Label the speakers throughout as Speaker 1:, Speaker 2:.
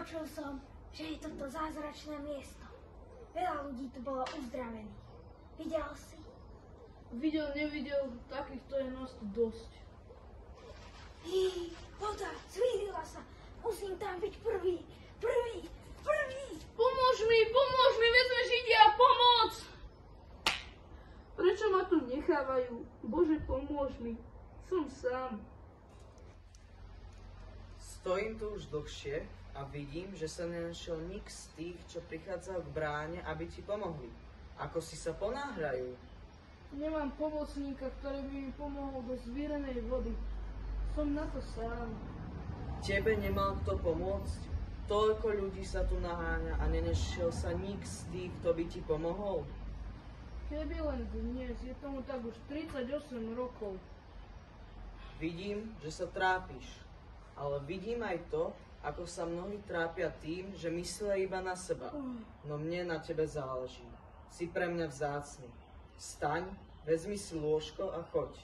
Speaker 1: Počul som, že je toto zázračné miesto. Veľa ľudí tu bolo uzdravených. Videl si?
Speaker 2: Videl, nevidel, takýchto je nás tu dosť.
Speaker 1: Voda, zvírila sa. Musím tam byť prvý.
Speaker 2: Pomôž mi, veď sme Židia, pomoc! Prečo ma tu nechávajú? Bože, pomôž mi, som sám.
Speaker 3: Stojím tu už dlhšie a vidím, že sa nenašiel nik z tých, čo prichádzajú k bráne, aby ti pomohli. Ako si sa ponáhľajú.
Speaker 2: Nemám pomocníka, ktorý by mi pomohol do zvírenej vody. Som na to sám.
Speaker 3: Tebe nemal kto pomôcť? Toľko ľudí sa tu naháňa a nenašiel sa nik z tých, kto by ti pomohol?
Speaker 2: Keby len dnes, je tomu tak už 38 rokov.
Speaker 3: Vidím, že sa trápiš, ale vidím aj to, ako sa mnohí trápia tým, že myslia iba na seba. No mne na tebe záleží. Si pre mňa vzácny. Staň, vezmi si lôžko a choď.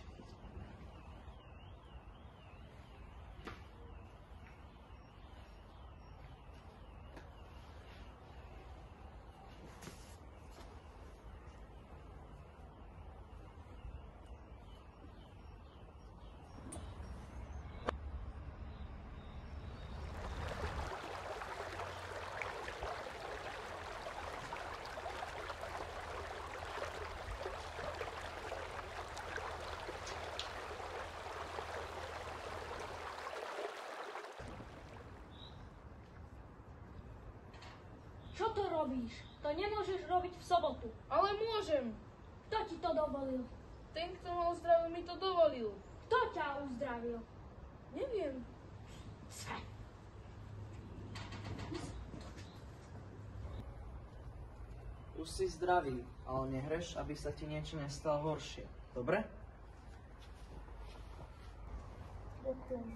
Speaker 1: Čo to robíš? To nemôžeš robiť v sobotu.
Speaker 2: Ale môžem.
Speaker 1: Kto ti to dovolil?
Speaker 2: Ten, kto ma uzdravil, mi to dovolil.
Speaker 1: Kto ťa uzdravil?
Speaker 2: Neviem.
Speaker 3: Už si zdravý, ale nehreš, aby sa ti niečo nestalo horšie. Dobre?
Speaker 2: Ďakujem.